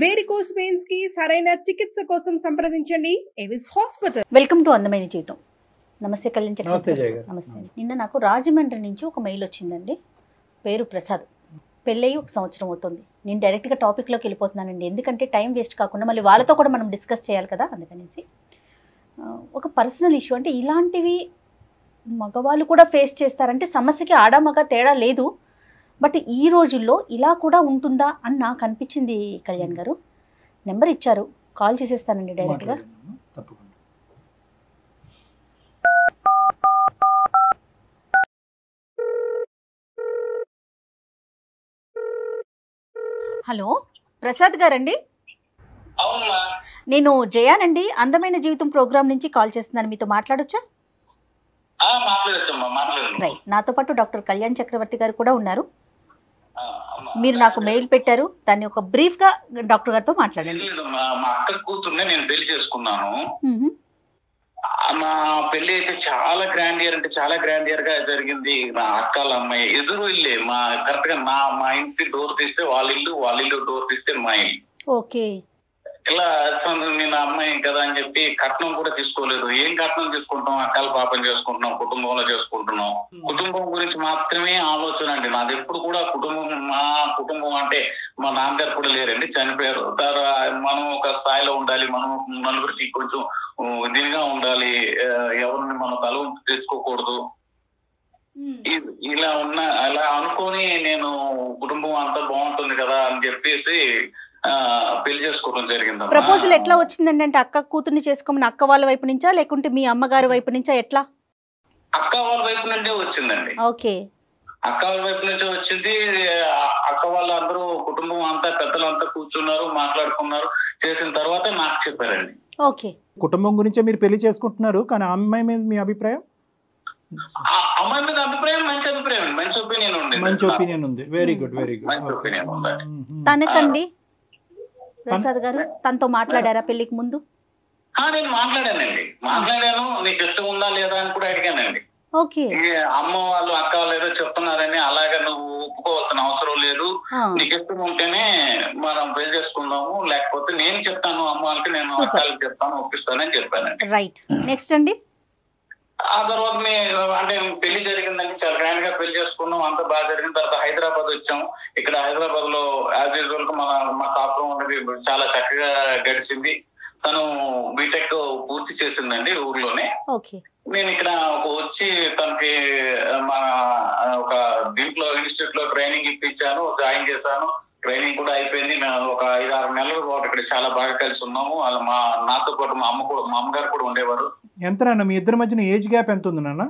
Varicose veins కి సరైన చికిత్స కోసం సంప్రదించండి ఎవిస్ హాస్పిటల్. వెల్కమ్ టు అందమైన జీవితం. నమస్తే కళ్యాణ్ నమస్తే చక్రవర్తి. జయ గారు. నమస్తే. నిన్న నాకు రాజమండ్రి నుంచి ఒక మెయిల్ వచ్చిందండి. పేరు ప్రసాద్. పెళ్ళయి 1 సంవత్సరం అవుతుంది. నేను డైరెక్ట్గా టాపిక్లోకి వెళ్ళిపోతున్నానండి, ఎందుకంటే టైం వేస్ట్ కాకుండా మళ్ళీ వాళ్ళతో కూడా మనం డిస్కస్ చేయాలి కదా, అందుకనేసి. ఒక పర్సనల్ ఇష్యూ, అంటే ఇలాంటివి మగవాళ్ళు కూడా ఫేస్ చేస్తారంటే సమస్యకి ఆడ మగ తేడా లేదు, బట్ ఈ రోజుల్లో ఇలా కూడా ఉంటుందా అని నాకు అనిపించింది. కళ్యాణ్ గారు నెంబర్ ఇచ్చారు, కాల్ చేసేస్తానండి డైరెక్ట్గా. తప్పకుండా. హలో, ప్రసాద్ గారండి? అవునమ్మా. నేను జయానండి, అందమైన జీవితం ప్రోగ్రామ్ నుంచి కాల్ చేస్తున్నాను. మీతో మాట్లాడొచ్చా? మాట్లాడచ్చమ్మా, మాట్లాడండి. రైట్. నాతో పాటు డాక్టర్ కళ్యాణ్ చక్రవర్తి గారు కూడా ఉన్నారు. అమ్మా, మీరు నాకు మెయిల్ పెట్టారు, దాన్ని ఒక బ్రీఫ్ గా డాక్టర్ గారితో మాట్లాడండి. లేదమ్మా, మా అక్క కూతుర్నే నేను పెళ్లి చేసుకున్నాను. మ్మ్. మా పెళ్లి అయితే చాలా గ్రాండ్ ఇయర్, అంటే చాలా గ్రాండ్ ఇయర్ గా జరిగింది. మా అక్కల అమ్మాయి ఎదురు ఇల్లే, మా కరెక్ట్ గా మా ఇంటి డోర్ తీస్తే వాళ్ళ ఇల్లు డోర్ తీస్తే మా ఇల్లు. ఓకే. ఇలా నేను అమ్మాయి కదా అని చెప్పి కట్నం కూడా తీసుకోలేదు. ఏం కట్నం తీసుకుంటాం, అక్కల పాపం చేసుకుంటున్నాం, కుటుంబంలో చేసుకుంటున్నాం. కుటుంబం గురించి మాత్రమే ఆలోచన అండి నాది ఎప్పుడు కూడా. మా కుటుంబం అంటే మా నాన్నగారు కూడా లేరండి, చనిపోయారు. మనం ఒక స్థాయిలో ఉండాలి, మనం నలుగురికి కొంచెం దీనిగా ఉండాలి, ఎవరిని మనం తల తెచ్చుకోకూడదు. అలా అనుకొని నేను కుటుంబం అంతా బాగుంటుంది కదా అని చెప్పేసి పెళ్లి చేసుకోవడం జరిగింది. ప్రపోజల్ ఎట్లా వచ్చిందండి? అంటే అక్క కూతుర్ని చేసుకోమని అక్క వాళ్ళ వైపు నుంచా, లేకుంటే మీ అమ్మగారి వైపు నుంచా, ఎట్లా? అక్క వాళ్ళ వైపు నుంచే వచ్చిందండి. ఓకే. అక్క వాళ్ళ వైపు నుంచే వచ్చింది. అక్క వాళ్ళందరూ కుటుంబం అంతా పెద్దలంతా కూర్చున్నారు, మాట్లాడుకున్నారు. చేసిన తర్వాత నాకు చెప్పారండి. ఓకే. కుటుంబం గురించే మీరు పెళ్లి చేసుకుంటున్నారు, కానీ ఆ అమ్మాయి మీద మీ అభిప్రాయం? అమ్మాయి మీద అభిప్రాయం మంచి అభిప్రాయం, మంచి ఒపీనియన్ ఉంది. మంచి ఒపీనియన్ ఉంది. Very good, very good. మంచి ఒపీనియన్ ఉందండి. తనకండి ప్రసాద్ గారు, తనతో మాట్లాడారా పెళ్లికి ముందు? నేను మాట్లాడాను. నీకు ఇష్టం ఉందా లేదా అని కూడా అడిగానండి. ఓకే. అమ్మ వాళ్ళు అక్క వాళ్ళు ఏదో చెప్తున్నారని అలాగా నువ్వు ఒప్పుకోవాల్సిన అవసరం లేదు. నీకు ఇష్టం ఉంటేనే మనం పెళ్లి చేసుకుందాము, లేకపోతే నేను చెప్తాను అమ్మ వాళ్ళకి, నేను అక్కలకి చెప్తాను, ఒప్పిస్తానని చెప్పానండి. రైట్. నెక్స్ట్ అండి? ఆ తర్వాత అంటే పెళ్లి జరిగిందండి, చాలా గ్రాండ్ గా పెళ్లి చేసుకున్నాం, అంతా బాగా జరిగిన తర్వాత హైదరాబాద్ వచ్చాము. ఇక్కడ హైదరాబాద్ లో యాజ్ యూజువల్ గా మా కాపురం అనేది చాలా చక్కగా గడిచింది. తను బీటెక్ పూర్తి చేసిందండి ఊర్లోనే. నేను ఇక్కడ వచ్చి తనకి మన ఒక దీంట్లో ఇన్స్టిట్యూట్ లో ట్రైనింగ్ ఇప్పించాను, జాయిన్ చేశాను. ట్రైనింగ్ కూడా అయిపోయింది. మేము ఒక 5-6 నెలల పాటు ఇక్కడ చాలా బాగా కలిసి ఉన్నాము. అలా నాతో పాటు మా అమ్మగారు కూడా ఉండేవారు. ఎంత నాన్న మీ ఇద్దరి మధ్యన ఏజ్ గ్యాప్ ఎంత ఉంది నాన్న?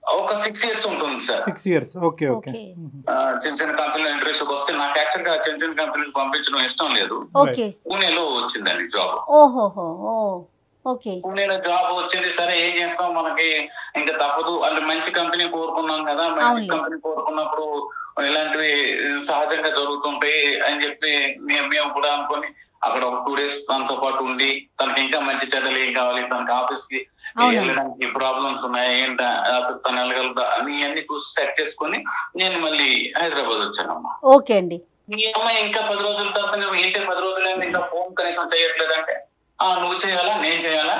ఒక 6 years ఉంటుంది సార్. 6 years. Okay, okay. చిన్న చిన్న కంపెనీలో ఇంటర్వ్యూస్ వస్తే నాకు యాక్చువల్ గా చిన్న చిన్న కంపెనీకి పంపించడం ఇష్టం లేదు. పూణేలో వచ్చిందండి జాబ్. పూణేలో జాబ్ వచ్చింది. సరే ఏం చేస్తాం, మనకి ఇంకా తప్పదు. అంటే మంచి కంపెనీ కోరుకున్నాం కదా, మంచి కంపెనీ కోరుకున్నప్పుడు ఇలాంటివి సహజంగా జరుగుతుంటాయి అని చెప్పి మేము కూడా అనుకొని అక్కడ ఒక 2 days తనతో పాటు ఉండి, తనకి ఇంకా మంచి చెడ్డలు ఏం కావాలి, తనకి ఆఫీస్ కి వెళ్ళడానికి ప్రాబ్లమ్స్ ఉన్నాయి, ఏంటా అసలు తను వెళ్ళగలుగుతా అని అన్ని చూసి సెట్ చేసుకుని నేను మళ్ళీ హైదరాబాద్ వచ్చానమ్మా. ఓకే అండి. ఈ అమ్మాయి ఇంకా 10 రోజుల తర్వాత ఏంటి 10 రోజులైంది ఇంకా ఫోన్ కనీసం చేయట్లేదంటే, నువ్వు చేయాలా నేను చేయాలా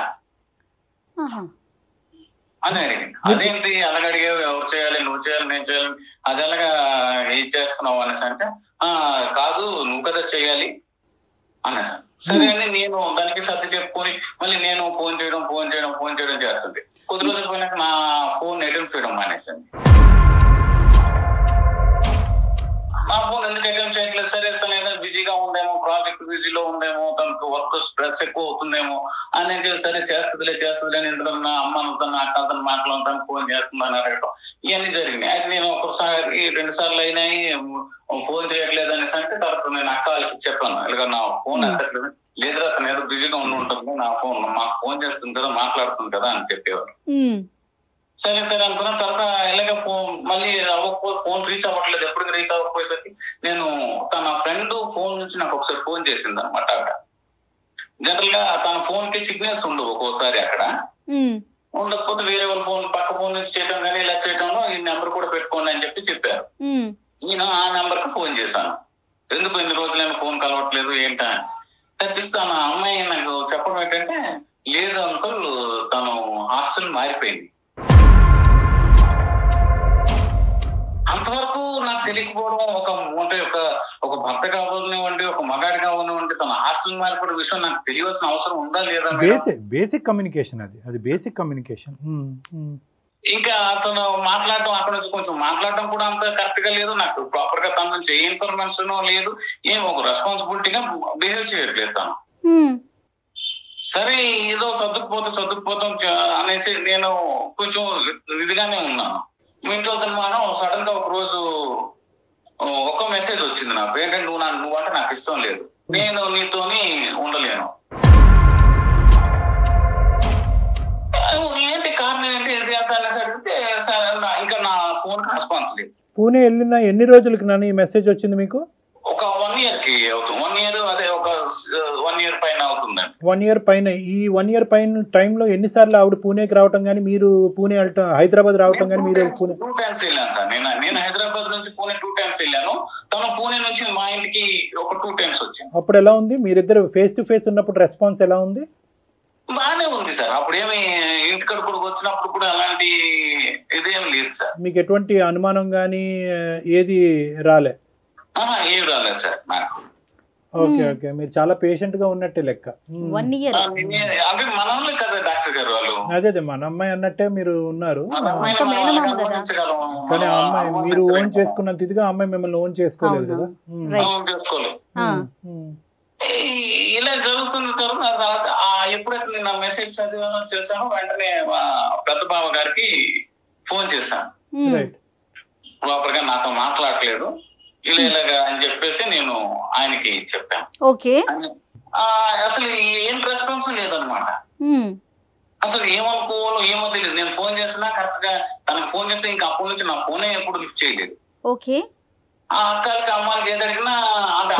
అని అడిగింది. అదేంటి అలాగడిగావు, ఎవరు చేయాలి, నువ్వు చేయాలి నేను చేయాలి, అది ఎలాగా ఏం చేస్తున్నావు అనేసి అంటే, కాదు నువ్వు కదా చేయాలి అన్నా. సరే అని నేను దానికి సర్ది చెప్పుకొని మళ్ళీ నేను ఫోన్ చేయడం చేస్తుంది. కొద్ది రోజులు పోయినాక నా ఫోన్ అటెంప్ట్ చేయడం మానేసింది. నా ఫోన్ ఎందుకు అటెంప్ట్ చేయట్లేదు? సరే తను ఏదో బిజీగా ఉందేమో, ప్రాజెక్ట్ బిజీలో ఉందేమో, తనకు వర్క్ స్ట్రెస్ ఎక్కువ అవుతుందేమో అనేది, సరే చేస్తుందిలే అని ఇంట్లో నా అమ్మను తన అక్కలతో మాట్లాడుతాను, ఫోన్ చేస్తుందని అడగటం ఇవన్నీ జరిగినాయి. అయితే నేను 2 సార్లు అయినాయి ఫోన్ చేయట్లేదు అనేసి అంటే, తర్వాత నేను అక్క వాళ్ళకి చెప్పాను, ఇలాగ నా ఫోన్ ఎత్తట్లేదు. లేదురా తను ఏదో బిజీగా ఉంటుంది, నా ఫోన్ మాకు ఫోన్ చేస్తుంది కదా, మాట్లాడుతుంది కదా అని చెప్పేవారు. సరే అనుకున్న తర్వాత ఇలాగ మళ్ళీ ఫోన్ రీచ్ అవ్వట్లేదు. ఎప్పుడు రీచ్ అవ్వకపోయేసరికి నేను తన ఫ్రెండ్ ఫోన్ నుంచి నాకు ఒకసారి ఫోన్ చేసింది అనమాట. అక్కడ జనరల్ గా తన ఫోన్ కి సిగ్నల్స్ ఉండవు ఒక్కోసారి, అక్కడ ఉండకపోతే వేరే వాళ్ళ ఫోన్ పక్క ఫోన్ నుంచి చేయడం కానీ ఇలా చేయడంలో ఈ నెంబర్ కూడా పెట్టుకోండి అని చెప్పారు. నేను ఆ నెంబర్ కి ఫోన్ చేశాను. ఎందుకు 2 రోజులైనా ఫోన్ కలవట్లేదు ఏంటా తన అమ్మాయి నాకు చెప్పడం ఏంటంటే, లేదు అంకుల్ తను హాస్టల్ మారిపోయింది. అంతవరకు నాకు తెలియకపోవడం, అంటే ఒక భర్త కావాలనివ్వండి, ఒక మగాడి కావాలనివ్వండి, తన హాస్టల్ మారిపోయిన విషయం నాకు తెలియాల్సిన అవసరం ఉందా లేదా? బేసిక్ కమ్యూనికేషన్ అది బేసిక్ కమ్యూనికేషన్. ఇంకా అతను మాట్లాడటం, అక్కడ నుంచి కొంచెం మాట్లాడటం కూడా అంత కరెక్ట్ గా లేదు. నాకు ప్రాపర్ గా తన నుంచి ఏ ఇన్ఫర్మేషన్ లేదు, ఏం ఒక రెస్పాన్సిబిలిటీగా బిహేవ్ చేయట్లేదు తను. సరే ఏదో సర్దుకుపోతాం అనేసి నేను కొంచెం ఇదిగానే ఉన్నాను. మీ ఇంట్లో మనం సడన్ గా ఒక రోజు ఒక మెసేజ్ వచ్చింది నాకు, ఏంటంటే నువ్వు అంటే నాకు ఇష్టం లేదు, నేను నీతోని ఉండలేను. ఏంటి కారణం ఏంటి అనేసి అడిగితే సరే ఇంకా నా ఫోన్ కి రెస్పాన్స్ లేదు. పూణే వెళ్ళిన ఎన్ని రోజులకి నాన్న ఈ మెసేజ్ వచ్చింది మీకు? ఒక 1 year కి అవుతుంది. 1 year, అదే ఒక 1 year పైన అవుతుందండి. 1 year పైన. ఈ 1 year పైన టైంలో ఎన్నిసార్లు ఆవిడ పూణేకి రావటం కానీ, మీరు పూణే వెళ్ళటం, హైదరాబాద్ రావటం కానీ? మీరు పూణే 2 times వెళ్ళాను సార్. నేను హైదరాబాద్ నుంచి పూణే 2 times వెళ్ళాను. తను పూణే నుంచి మా ఇంటికి ఒక 2 times వచ్చింది. అప్పుడు ఎలా ఉంది? మీరిద్దరు ఫేస్ టు ఫేస్ ఉన్నప్పుడు రెస్పాన్స్ ఎలా ఉంది? బాగానే ఉంది సార్. అప్పుడు ఏమి ఇంటికడ కూడా వచ్చినప్పుడు కూడా అలాంటి ఇదేం లేదు సార్. మీకు ఎటువంటి అనుమానం కానీ ఏది రాలే? ఏం రాలేదు సార్ నాకు. ఓకే, మీరు చాలా పేషెంట్ గా ఉన్నట్టే లెక్క. 1 year అంటే మనల్ని కదా డాక్టర్ గారు వాళ్ళు. అదే మన అమ్మాయి అన్నట్టే మీరు ఉన్నారు. కానీ ఆ అమ్మాయి మీరు ఓన్ చేసుకున్నంత ఇదిగా అమ్మాయి మిమ్మల్ని ఓన్ చేసుకోలేదు కదా. చేసుకోలేదు. ఇలా జరుగుతున్న తర్వాత ఎప్పుడైతే నేను మెసేజ్ చదివానో చేశాను, వెంటనే పెద్ద బావ గారికి ఫోన్ చేశాను. ప్రాపర్ గా నాతో మాట్లాడలేదు, ఇలాగా అని చెప్పేసి నేను ఆయనకి చెప్పాను. అసలు ఏం రెస్పాన్స్ లేదనమాట. అసలు ఏమనుకోవాలో ఏమో తెలియదు. నేను ఫోన్ చేసినా కరెక్ట్ గా తనకు ఫోన్ చేస్తే ఇంకా అప్పటి నుంచి నా ఫోనే ఎప్పుడు లిఫ్ట్ చేయలేదు. ఆ అక్కలకి అమ్మాయికి ఏది అడిగినా అంటే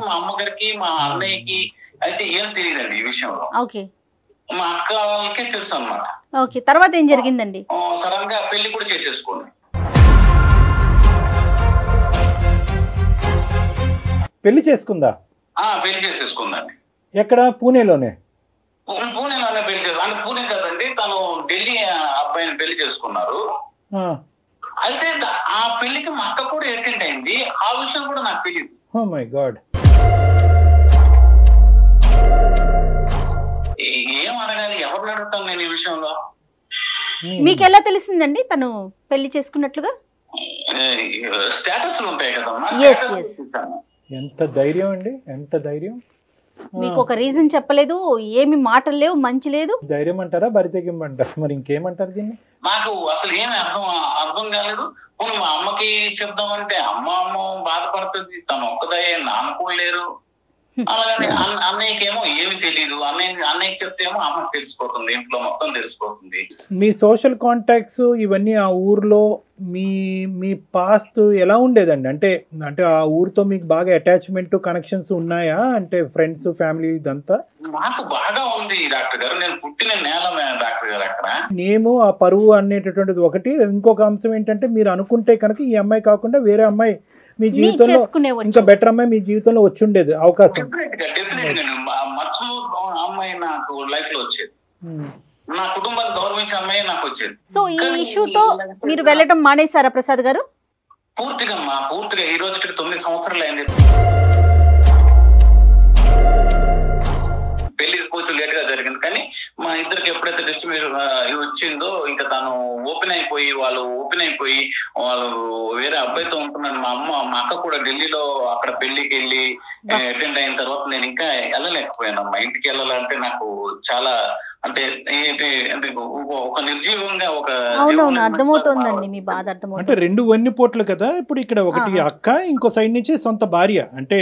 మా అమ్మగారికి మా అన్నయ్యకి అయితే ఏం తెలియదండి ఈ విషయంలో. మా అక్క వాళ్ళకే తెలుసు అనమాట. తర్వాత ఏం జరిగిందండి? సడన్ గా పెళ్లి కూడా చేసేసుకోండి. పెళ్లి చేసుకుందా? పెళ్లి చేసేసుకుందండి. ఎక్కడ? పూణేలోనే పెళ్లి చేసు అంటే పూణే కదండి, తను ఢిల్లీ అబ్బాయిని పెళ్లి చేసుకున్నారు. అయితే ఆ పెళ్లికి మా అక్క కూడా అటెండ్ అయింది. ఆ విషయం కూడా నాకు తెలియదు. Oh my god. ఏం అడగాలి, ఎవరిని అడుగుతాను నేను ఈ విషయంలో? మీకు ఎలా తెలిసిందండి తను పెళ్లి చేసుకున్నట్లుగా? స్టేటస్లు ఉంటాయి కదమ్మా. ఎంత ధైర్యం అండి, ఎంత ధైర్యం! మీకు ఒక రీజన్ చెప్పలేదు, ఏమి మాటలు లేవు, మంచి లేదు. ధైర్యం అంటారా, బరితెగింపంటారా, మరి ఇంకేమంటారు దీన్ని? నాకు అసలు ఏమి అర్థం కాలేదు. మా అమ్మకి చెప్దామంటే అమ్మ బాధపడుతుంది, తను ఒక్కదయ్యే నాన్నకోలేరు. అలాగని అన్నయ్యకేమో ఏమి తెలియదు. అన్నయ్యకి చెప్తేమో అమ్మకి తెలిసిపోతుంది, ఇంట్లో మొత్తం తెలిసిపోతుంది. మీ సోషల్ కాంటాక్ట్స్ ఇవన్నీ ఆ ఊర్లో మీ పాస్ట్ ఎలా ఉండేదండి? అంటే ఆ ఊరితో మీకు బాగా అటాచ్మెంట్, కనెక్షన్స్ ఉన్నాయా? అంటే ఫ్రెండ్స్, ఫ్యామిలీ ఇదంతా? నాకు బాగా ఉంది డాక్టర్ గారు. నేను పుట్టిన నేల డాక్టర్ గారు. అక్కడ మేము ఆ పరువు అనేటటువంటిది ఒకటి. ఇంకొక అంశం ఏంటంటే, మీరు అనుకుంటే కనుక ఈ అమ్మాయి కాకుండా వేరే అమ్మాయి మీ జీవితంలో, ఇంకా బెటర్ అమ్మాయి మీ జీవితంలో వచ్చి ఉండేది అవకాశం. అమ్మాయి నాకు లైఫ్ లో వచ్చేది, నా కుటుంబాన్ని గౌరవించే అమ్మాయి నాకు వచ్చేది. సో ఈ ఇష్యూతో మీరు వెళ్ళడం మానేశారా ప్రసాద్ గారు? పూర్తిగా ఈ రోజుకి 9 సంవత్సరాలు అయింది. పెళ్లి కొంచెం లేట్ గా జరిగింది, కానీ మా ఇద్దరికి ఎప్పుడైతే డిస్ట్రిబ్యూషన్ వచ్చిందో ఇంకా తను ఓపెన్ అయిపోయి వాళ్ళు వేరే అబ్బాయితో ఉంటున్నాను. మా అక్క కూడా ఢిల్లీలో అక్కడ పెళ్లికి వెళ్ళి అటెండ్ అయిన తర్వాత నేను ఇంకా వెళ్ళలేకపోయాను. మా ఇంటికి వెళ్ళాలంటే నాకు చాలా అంటే ఒక నిర్జీవంగా ఒక అర్థమవుతోందండి మీ బాధ. అర్థమవుతుంది. అంటే 2 వన్నిపోట్లు కదా ఇప్పుడు. ఇక్కడ ఒకటి అక్క, ఇంకో సైడ్ నుంచి సొంత భార్య. అంటే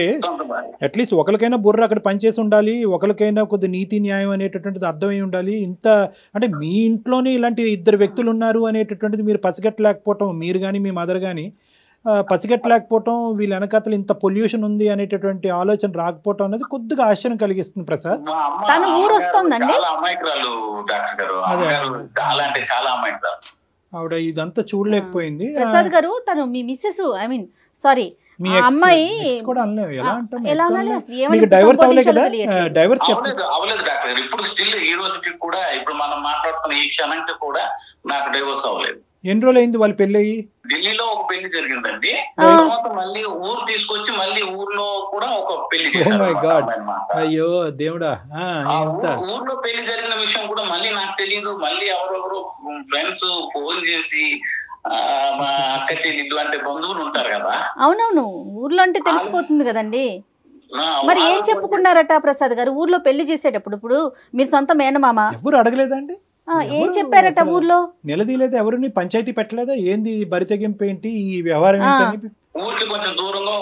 అట్లీస్ట్ ఒకరికైనా బుర్ర అక్కడ పనిచేసి ఉండాలి, ఒకరికైనా కొద్ది నీతి న్యాయం అనేటటువంటిది అర్థమై ఉండాలి. ఇంత అంటే మీ ఇంట్లోనే ఇలాంటి 2 వ్యక్తులు ఉన్నారు అనేటటువంటిది మీరు పసిగట్టలేకపోవటం, మీరు కానీ మీ మదర్ కానీ పసిగట్టలేకపోవటం, వీళ్ళ వెనకాతలు ఇంత పొల్యూషన్ ఉంది అనేటటువంటి ఆలోచన రాకపోవటం అనేది కొద్దిగా ఆశ్చర్యం కలిగిస్తుంది ప్రసాద్. తన ఊరు వస్తుందండి. ఆవిడ ఇదంతా చూడలేకపోయింది. ప్రసాద్ గారు, తను మీ మిస్సెస్ సారీ మీ ఆ అమ్మాయి ex కూడా అనలేము, ఎలా అంటాం? ఎలా ex అనాలి? అనలేము. అసలు ఏమని మీకు డైవర్స్ అవ్వలే కదా? సంబోధించాలో డైవర్స్ అవ్వలేదు డాక్టర్ గారు. ఇప్పుడు స్టిల్ ఈ రోజుకి కూడా ఇప్పుడు మనం మాట్లాడుతున్న ఈ క్షణంకి కూడా నాకు డైవర్స్ అవ్వలేదు. ఎన్ని రోజులు అయింది వాళ్ళు పెళ్ళి అయ్యి? ఢిల్లీలో ఒక పెళ్లి జరిగిందండి. తర్వాత మళ్ళీ ఊరు తీసుకొచ్చి మళ్ళీ ఊర్లో కూడా ఒక పెళ్లి చేశారు. మై గాడ్, అయ్యో దేవుడా. ఊర్లో పెళ్లి జరిగిన విషయం కూడా మళ్ళీ నాకు తెలియదు. మళ్ళీ ఎవరెవరు ఫ్రెండ్స్ ఫోన్ చేసి మా అక్క చెల్లిళ్ళు అంటే బంధువులు ఉంటారు కదా. అవునవును, ఊర్లో అంటే తెలిసిపోతుంది కదండి. మరి ఏం చెప్పుకున్నారట ప్రసాద్ గారు ఊర్లో పెళ్లి చేసేటప్పుడు? ఇప్పుడు మీరు సొంత మేనమామ, ఎవరు అడగలేదండి? ఏం చెప్పారట ఊర్లో? నిలదీయలేదు ఎవరిని? పంచాయతీ పెట్టలేదా? ఏంది బరి తెగింపు ఏంటి, ఈ వ్యవహారం ఏంటని? ఊరికి కొంచెం దూరంలో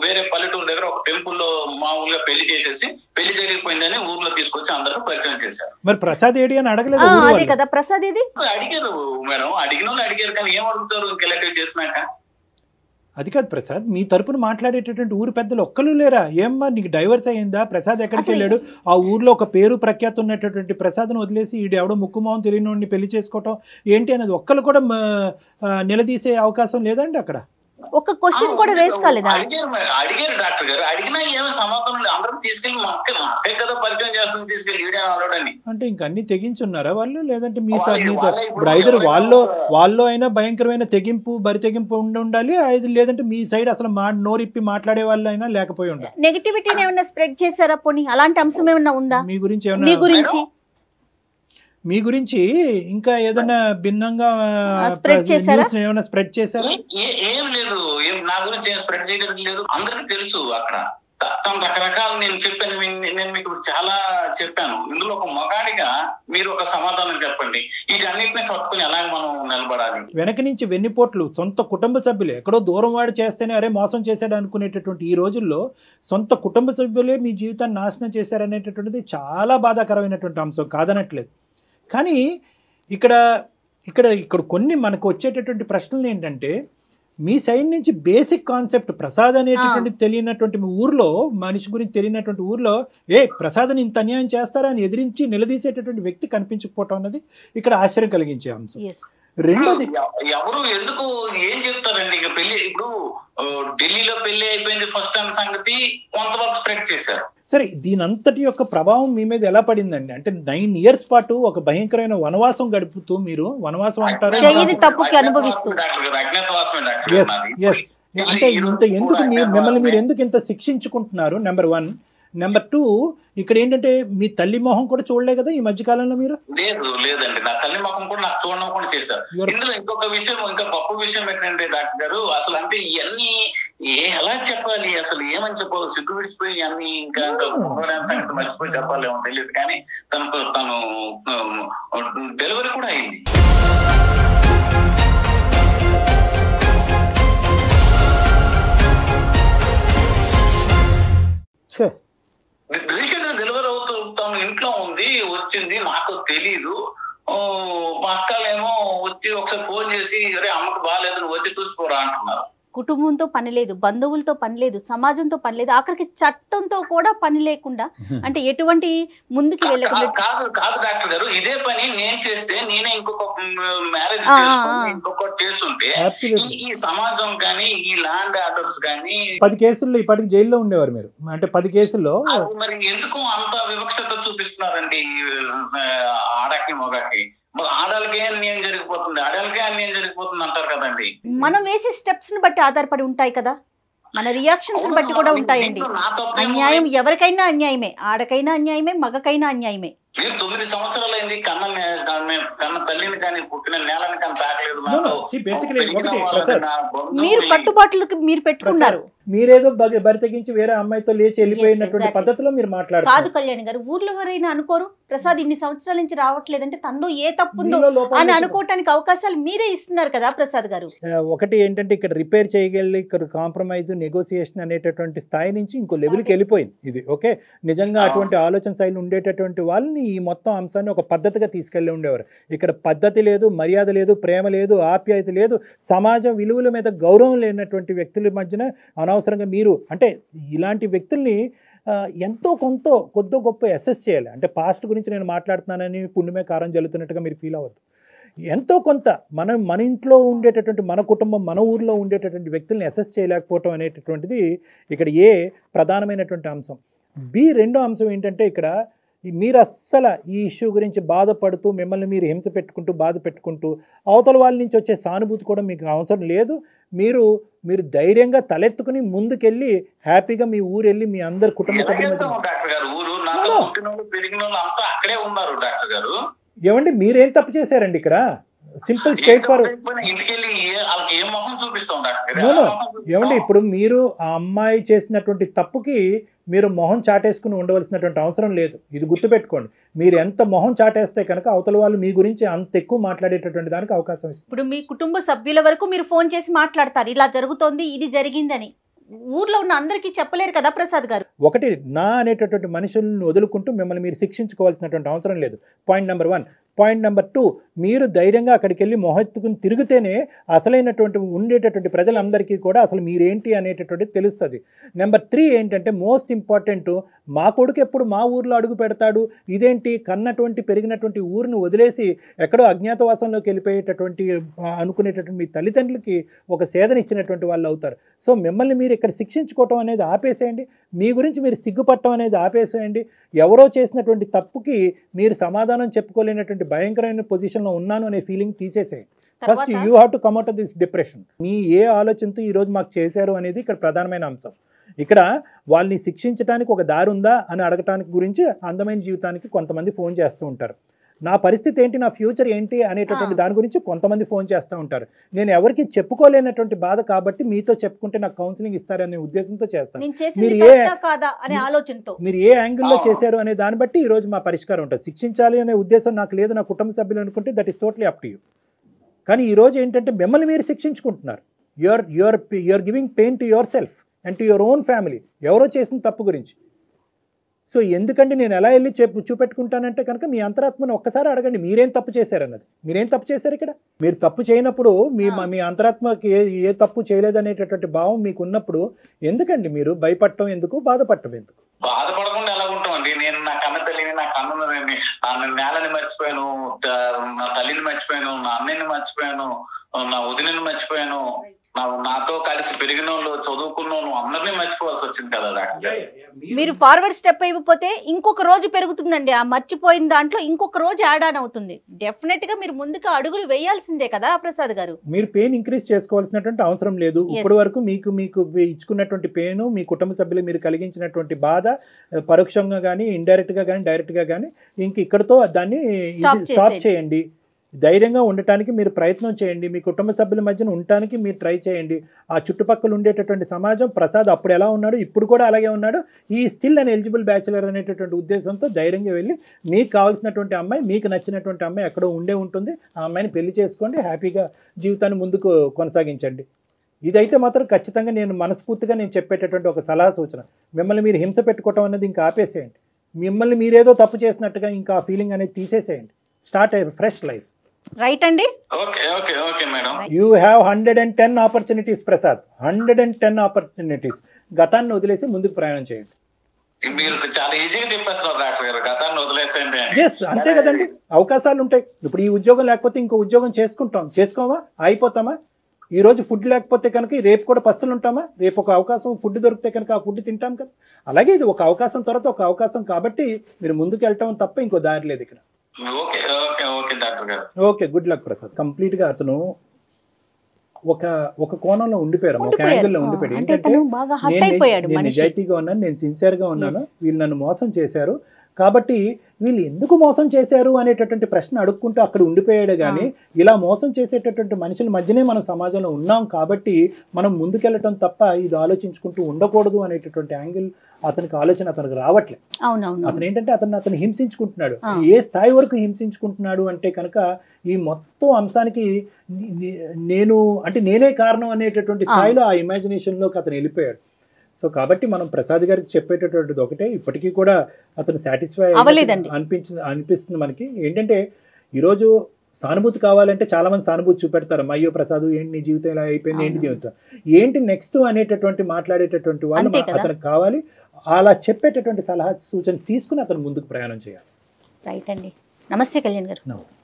వేరే పల్లెటూరు దగ్గర ఒక టెంపుల్ లో మామూలుగా పెళ్లి చేసేసి పెళ్లి జరిగిపోయిందని ఊర్లో తీసుకొచ్చి అందరూ పరిచయం చేశారు. మరి ప్రసాద్ ఏడి అని అడగలేదు? అదే కదా ప్రసాద్ ఏది అడిగారు మేడం, అడిగిన వాళ్ళు అడిగారు కానీ ఏం అడుగుతారు ఇంకెలెక్టివ్ చేసినాక? అది కాదు ప్రసాద్, మీ తరపున మాట్లాడేటటువంటి ఊరు పెద్దలు ఒక్కరు లేరా? ఏమ్మా నీకు డైవర్స్ అయ్యిందా? ప్రసాద్ ఎక్కడికి వెళ్ళాడు? ఆ ఊర్లో ఒక పేరు ప్రఖ్యాత ఉన్నటువంటి ప్రసాద్ను వదిలేసి ఈడు ఎవడో ముక్కుమోహం తెలియని పెళ్లి చేసుకోవటం ఏంటి అనేది ఒక్కరు కూడా నిలదీసే అవకాశం లేదండి అక్కడ? ఒక క్వశ్చన్ కూడా రేస్ కాలేదా? అడిగారు డాక్టర్ గారు, అడిగినా ఏమో సమాధానం లేదు. అందరం తీసుకెళ్లి మా అక్కే కదా పరిచయం చేస్తుంది, తీసుకెళ్లి ఈడే అలవాడని. అంటే ఇంక అన్ని తెగించున్నారా వాళ్ళు? లేదంటే మీతో ఇప్పుడు ఐదరు వాళ్ళు అయినా భయంకరమైన తెగింపు బరి తెగింపు ఉండాలి, లేదంటే మీ సైడ్ అసలు నోరిప్పి మాట్లాడే వాళ్ళు అయినా లేకపోయి ఉండాలి. నెగటివిటీని ఏమైనా స్ప్రెడ్ చేశారా? పోనీ అలాంటి అంశం ఏమైనా ఉందా మీ గురించి? మీ గురించి ఇంకా ఏదైనా భిన్నంగా ఏమైనా స్ప్రెడ్ చేశారా? ఏం లేదు, నా గురించి ఏం స్ప్రెడ్ చేయడం లేదు. అందరికి తెలుసు అక్కడ తను రకరకాల నేను చెప్పాను, నేను మీకు చాలా చెప్పాను. ఇందులో ఒక మగాడిగా మీరు ఒక సమాధానం చెప్పండి, వీటన్నిటిని తట్టుకుని ఎలాగ మనం నిలబడాలి? వెనక నుంచి వెన్నుపోట్లు సొంత కుటుంబ సభ్యులే, ఎక్కడో దూరం వాడు చేస్తేనే అరే మోసం చేశాడు అనుకునేటటువంటి ఈ రోజుల్లో సొంత కుటుంబ సభ్యులే మీ జీవితాన్ని నాశనం చేశారనేటటువంటిది చాలా బాధాకరమైనటువంటి అంశం, కాదనట్లేదు. కానీ ఇక్కడ కొన్ని మనకు వచ్చేటటువంటి ప్రశ్నలు ఏంటంటే, మీ సైడ్ నుంచి బేసిక్ కాన్సెప్ట్ ప్రసాద్ అనేటటువంటి తెలియనటువంటి ఊర్లో, మనిషి గురించి తెలియనటువంటి ఊర్లో ప్రసాద్ని ఇంత అన్యాయం చేస్తారా అని ఎదిరించి నిలదీసేటటువంటి వ్యక్తి కనిపించకపోవటం అన్నది ఇక్కడ ఆశ్చర్యం కలిగించే అంశం. రెండోది, ఎవరు ఎందుకు ఏం చెప్తారండి? ఇక పెళ్లి ఇప్పుడు ఢిల్లీలో పెళ్లి అయిపోయింది ఫస్ట్ టైం సంగతి కొంతవరకు స్ప్రెడ్ చేశారు. సరే, దీనంతటి యొక్క ప్రభావం మీ మీద ఎలా పడిందండి? అంటే 9 years పాటు ఒక భయంకరమైన వనవాసం గడుపుతూ, మీరు వనవాసం అంటారు అంటే ఎందుకు మిమ్మల్ని మీరు ఎందుకు ఇంత శిక్షించుకుంటున్నారు? నెంబర్ 1. నెంబర్ 2, ఇక్కడ ఏంటంటే మీ తల్లి మొహం కూడా చూడలే కదా ఈ మధ్య కాలంలో మీరు? లేదండి, నా తల్లి మొహం కూడా నాకు చూడడం కూడా చేశారు. ఇందులో ఇంకొక విషయం, ఇంకా గొప్ప విషయం ఏంటంటే డాక్టర్ గారు, అసలు అంటే ఇవన్నీ ఎలా చెప్పాలి, అసలు ఏమని చెప్పాలి? సిగ్గు విడిచిపోయి అన్ని ఇంకా సంగతి మర్చిపోయి చెప్పాలేమో తెలియదు. కానీ తను డెలివరీ కూడా అయింది. రీసెంట్ గా డెలివరీ అవుతూ తను ఇంట్లో ఉంది, వచ్చింది, నాకు తెలీదు. మా అక్కలేమో వచ్చి ఒకసారి ఫోన్ చేసి అరే అమ్మకి బాగాలేదు, నువ్వు వచ్చి చూసిపోరా అంటున్నారు. కుటుంబంతో పని లేదు, బంధువులతో పని లేదు, సమాజంతో పని లేదు, ఆఖరికి చట్టంతో కూడా పని లేకుండా, అంటే ఎటువంటి ముందుకు వెళ్ళకుండా. కాదు డాక్టర్ గారు, ఇదే పని నేను చేస్తే, నేనే ఇంకొక మ్యారేజ్ చేసుకుని ఇంకొకటి చేస్తుంటే ఈ సమాజం కానీ ఈ ల్యాండ్ ఆర్డర్స్ కానీ 10 కేసుల్లో ఇప్పటికి జైల్లో ఉండేవారు మీరు. అంటే 10 కేసుల్లో మరి ఎందుకు అంత వివక్షత చూపిస్తున్నారండి ఆడకి మొగకి? ఆడాలకే అన్యాయం జరిగిపోతుంది, ఆడాలకే అన్యాయం జరిగిపోతుంది అంటారు కదండి. మనం వేసే స్టెప్స్ ని బట్టి ఆధారపడి ఉంటాయి కదా, మన రియాక్షన్స్ బట్టి కూడా ఉంటాయండి. అన్యాయం ఎవరికైనా అన్యాయమే, ఆడకైనా అన్యాయమే, మగకైనా అన్యాయమే. మీరు 9 సంవత్సరాలు అయింది, కన్న తల్లిని కానీ పుట్టిన నేలని కానీ తాకలేదు. మీరు కట్టుబాట్లకి మీరు పెట్టుకున్నారు. మీరేదో బరి తెగించి వేరే అమ్మాయితో లేచి వెళ్ళిపోయినటువంటి పద్ధతిలో మీరు మాట్లాడారు. కాదు కళ్యాణ్ గారు, ఊర్లో ఎవరైనా అనుకోరు ప్రసాద్ ఇన్ని సంవత్సరాల నుంచి రావట్లేదంటే తనలో ఏ తప్పుందో అని అనుకోవటానికి అవకాశాలు మీరే ఇస్తున్నారు కదా ప్రసాద్ గారు. ఒకటి ఏంటంటే ఇక్కడ రిపేర్ చేయగలి, ఇక్కడ కాంప్రమైజ్, నెగోసియేషన్ అనేటటువంటి స్థాయి నుంచి ఇంకో లెవెల్కి వెళ్ళిపోయింది ఇది. ఓకే, నిజంగా అటువంటి ఆలోచన శైలి ఉండేటటువంటి వాళ్ళని ఈ మొత్తం అంశాన్ని ఒక పద్ధతిగా తీసుకెళ్ళి ఉండేవారు. ఇక్కడ పద్ధతి లేదు, మర్యాద లేదు, ప్రేమ లేదు, ఆప్యాయత లేదు, సమాజ విలువల మీద గౌరవం లేనటువంటి వ్యక్తుల మధ్యన అనవసరంగా మీరు అంటే ఇలాంటి వ్యక్తుల్ని ఎంతో కొద్దో గొప్ప అసెస్ చేయాలి. అంటే పాస్ట్ గురించి నేను మాట్లాడుతున్నానని పుణ్యమే కారం జల్లుతున్నట్టుగా మీరు ఫీల్ అవ్వద్దు. ఎంతో కొంత మన ఇంట్లో ఉండేటటువంటి మన కుటుంబం మన ఊర్లో ఉండేటటువంటి వ్యక్తుల్ని అసెస్ చేయలేకపోవటం అనేటటువంటిది ఇక్కడ ప్రధానమైనటువంటి అంశం. రెండో అంశం ఏంటంటే ఇక్కడ మీరు అస్సలు ఈ ఇష్యూ గురించి బాధపడుతూ మిమ్మల్ని మీరు హింస పెట్టుకుంటూ బాధ పెట్టుకుంటూ అవతల వాళ్ళ నుంచి వచ్చే సానుభూతి కూడా మీకు అవసరం లేదు. మీరు ధైర్యంగా తలెత్తుకుని ముందుకెళ్ళి హ్యాపీగా మీ ఊరు వెళ్ళి మీ అందరి కుటుంబ సభ్యులు ఏమండి మీరేం తప్పు చేశారండి ఇక్కడ? Simple straight forward. ఏమండి ఇప్పుడు మీరు ఆ అమ్మాయి చేసినటువంటి తప్పుకి మీరు మొహం చాటేసుకుని ఉండవలసినటువంటి అవసరం లేదు. ఇది గుర్తుపెట్టుకోండి. మీరు ఎంత మొహం చాటేస్తే కనుక అవతల వాళ్ళు మీ గురించి అంత ఎక్కువ మాట్లాడేటటువంటి దానికి అవకాశం ఇస్తుంది. ఇప్పుడు మీ కుటుంబ సభ్యుల వరకు మీరు ఫోన్ చేసి మాట్లాడతారు, ఇలా జరుగుతోంది, ఇది జరిగిందని. ఊర్లో ఉన్న అందరికీ చెప్పలేరు కదా ప్రసాద్ గారు. ఒకటి నా అనేటటువంటి మనుషులను వదులుకుంటూ మిమ్మల్ని మీరు శిక్షించుకోవాల్సినటువంటి అవసరం లేదు. Point number 1. పాయింట్ నెంబర్ 2, మీరు ధైర్యంగా అక్కడికి వెళ్ళి మొహెత్తుకుని తిరిగితేనే అసలైనటువంటి ఉండేటటువంటి ప్రజలందరికీ కూడా అసలు మీరేంటి అనేటటువంటిది తెలుస్తుంది. నెంబర్ 3 ఏంటంటే మోస్ట్ ఇంపార్టెంట్, మా కొడుకు ఎప్పుడు మా ఊర్లో అడుగు పెడతాడు, ఇదేంటి కన్నటువంటి పెరిగినటువంటి ఊరిని వదిలేసి ఎక్కడో అజ్ఞాతవాసంలోకి వెళ్ళిపోయేటటువంటి అనుకునేటటువంటి మీ తల్లిదండ్రులకి ఒక సేదనిచ్చినటువంటి వాళ్ళు అవుతారు. సో మిమ్మల్ని మీరు ఇక్కడ శిక్షించుకోవటం అనేది ఆపేసేయండి. మీ గురించి మీరు సిగ్గుపట్టడం అనేది ఆపేసేయండి. ఎవరో చేసినటువంటి తప్పుకి మీరు సమాధానం చెప్పుకోలేనటువంటి భయంకరమైన పొజిషన్లో ఉన్నాను అనే ఫీలింగ్ తీసేసేయండి. First you have to come out of this depression. మీ ఏ ఆలోచనతో ఈరోజు మాకు చేశారు అనేది ఇక్కడ ప్రధానమైన అంశం. ఇక్కడ వాళ్ళని శిక్షించడానికి ఒక దారి ఉందా అని అడగటానికి గురించి అందమైన జీవితానికి కొంతమంది ఫోన్ చేస్తూ ఉంటారు. నా పరిస్థితి ఏంటి, నా ఫ్యూచర్ ఏంటి అనేటటువంటి దాని గురించి కొంతమంది ఫోన్ చేస్తూ ఉంటారు. నేను ఎవరికి చెప్పుకోలేనటువంటి బాధ కాబట్టి మీతో చెప్పుకుంటే నాకు కౌన్సిలింగ్ ఇస్తారనే ఉద్దేశంతో చేస్తాను. మీరు ఏ యాంగిల్లో చేశారు అనే దాన్ని బట్టి ఈ రోజు మా పరిష్కారం ఉంటుంది. శిక్షించాలి అనే ఉద్దేశం నాకు లేదు, నా కుటుంబ సభ్యులు అనుకుంటే that is totally up to you. కానీ ఈ రోజు ఏంటంటే మిమ్మల్ని మీరు శిక్షించుకుంటున్నారు. You're giving pain to yourself and to your own family, ఎవరో చేసిన తప్పు గురించి. సో ఎందుకంటే నేను ఎలా వెళ్ళి చూపెట్టుకుంటానంటే కనుక మీ అంతరాత్మను ఒక్కసారి అడగండి, మీరేం తప్పు చేశారన్నది. మీరేం తప్పు చేశారు ఇక్కడ? మీరు తప్పు చేయనప్పుడు మీ అంతరాత్మకి ఏ తప్పు చేయలేదనేటటువంటి భావం మీకు ఉన్నప్పుడు ఎందుకండి మీరు భయపడటం ఎందుకు, బాధపడటం ఎందుకు? బాధపడకుండా ఎలా ఉంటామండి? నేను నా కన్న తల్లిని, నా కన్న నేలని మర్చిపోయాను, నా తల్లిని మర్చిపోయాను, నా అన్నయ్యని మర్చిపోయాను, నా వదినని మర్చిపోయాను, నాతో కలిసి పెరిగిన వాళ్ళు, చదువుకున్న వాళ్ళు అందరినీ మర్చిపోవాల్సి వచ్చింది కదా. మీరు ఫార్వర్డ్ స్టెప్ అయిపోతే ఇంకొక రోజు పెరుగుతుందండి. ఆ మర్చిపోయిన దాంట్లో ఇంకొక రోజు యాడ్ ఆన్ అవుతుంది. డెఫినెట్ గా మీరు ముందుకు అడుగులు వేయాల్సిందే కదా ప్రసాద్ గారు. మీరు పెయిన్ ఇంక్రీజ్ చేసుకోవాల్సినటువంటి అవసరం లేదు. ఇప్పటి వరకు మీకు ఇచ్చుకున్నటువంటి పెయిన్, మీ కుటుంబ సభ్యులు మీరు కలిగించినటువంటి బాధ పరోక్షంగా కానీ ఇండైరెక్ట్ గా కానీ డైరెక్ట్ గా కానీ ఇంక ఇక్కడతో దాన్ని స్టాప్ చేయండి. ధైర్యంగా ఉండటానికి మీరు ప్రయత్నం చేయండి. మీ కుటుంబ సభ్యుల మధ్యన ఉండటానికి మీరు ట్రై చేయండి. ఆ చుట్టుపక్కల ఉండేటటువంటి సమాజం, ప్రసాద్ అప్పుడు ఎలా ఉన్నాడు ఇప్పుడు కూడా అలాగే ఉన్నాడు, ఈ స్టిల్ అండ్ ఎలిజిబుల్ బ్యాచులర్ అనేటటువంటి ఉద్దేశంతో ధైర్యంగా వెళ్ళి మీకు కావాల్సినటువంటి అమ్మాయి, మీకు నచ్చినటువంటి అమ్మాయి ఎక్కడో ఉండే ఉంటుంది, ఆ అమ్మాయిని పెళ్లి చేసుకోండి, హ్యాపీగా జీవితాన్ని ముందుకు కొనసాగించండి. ఇదైతే మాత్రం ఖచ్చితంగా నేను మనస్ఫూర్తిగా చెప్పేటటువంటి ఒక సలహా సూచన. మిమ్మల్ని మీరు హింస పెట్టుకోవటం అనేది ఇంకా ఆపేసేయండి. మిమ్మల్ని మీరేదో తప్పు చేసినట్టుగా ఇంకా ఆ ఫీలింగ్ అనేది తీసేసేయండి. స్టార్ట్ అయ్యే ఫ్రెష్ లైఫ్. రైట్ అండి. Okay madam. You have 110 opportunities Prasad, 110 opportunities. గతాన్ని వదిలేసి ముందుకు ప్రయాణం చేయండి. మీరు చాలా ఈజీగా చెప్పేస్తున్నారు డాక్టర్ గారు, గతాన్ని వదిలేసేయండి. ఎస్, అంతే కదండి. అవకాశాలు ఉంటాయి. ఇప్పుడు ఈ ఉద్యోగం లేకపోతే ఇంకో ఉద్యోగం చేసుకోమా, అయిపోతామా? ఈ రోజు ఫుడ్ లేకపోతే కనుక రేపు కూడా పస్తులు ఉంటామా? రేపు ఒక అవకాశం ఫుడ్ దొరికితే కనుక ఆ ఫుడ్ తింటాం కదా. అలాగే ఇది ఒక అవకాశం తర్వాత ఒక అవకాశం కాబట్టి మీరు ముందుకు వెళ్ళటం తప్ప ఇంకో దారి లేదు ఇక్కడ. Okay, good luck Prasad. Complete గా అతను ఒక కోణంలో ఉండిపోయారు, ఒక యాంగిల్ లో ఉండిపోయాడు. ఏంటంటే నేను నిజాయితీగా ఉన్నాను, నేను సిన్సియర్ గా ఉన్నాను, వీళ్ళు నన్ను మోసం చేశారు కాబట్టి వీళ్ళు ఎందుకు మోసం చేశారు అనేటటువంటి ప్రశ్న అడుక్కుంటూ అక్కడ ఉండిపోయాడు. కానీ ఇలా మోసం చేసేటటువంటి మనుషుల మధ్యనే మనం సమాజంలో ఉన్నాం కాబట్టి మనం ముందుకెళ్ళటం తప్ప ఇది ఆలోచించుకుంటూ ఉండకూడదు అనేటటువంటి యాంగిల్ అతనికి అతనికి రావట్లేదు. అతను ఏంటంటే అతను హింసించుకుంటున్నాడు. ఏ స్థాయి వరకు హింసించుకుంటున్నాడు అంటే కనుక ఈ మొత్తం అంశానికి నేనే కారణం అనేటటువంటి స్థాయిలో ఆ ఇమాజినేషన్ లోకి అతను వెళ్ళిపోయాడు. సో కాబట్టి మనం ప్రసాద్ గారికి చెప్పేటటువంటిది ఒకటే, ఇప్పటికీ కూడా అతను సాటిస్ఫై అనిపిస్తుంది మనకి. ఏంటంటే ఈరోజు సానుభూతి కావాలంటే చాలా మంది సానుభూతి చూపెడతారు. అయ్యో ప్రసాద్ ఏంటి నీ జీవితం ఇలా అయిపోయింది, ఏంటి జీవితం ఏంటి నెక్స్ట్ అనేటటువంటి మాట్లాడేటటువంటి వాళ్ళు అతనికి కావాలి. అలా చెప్పేటటువంటి సలహా సూచన తీసుకుని అతను ముందుకు ప్రయాణం చేయాలి. రైట్ అండి. నమస్తే కళ్యాణ్ గారు. నమస్తే.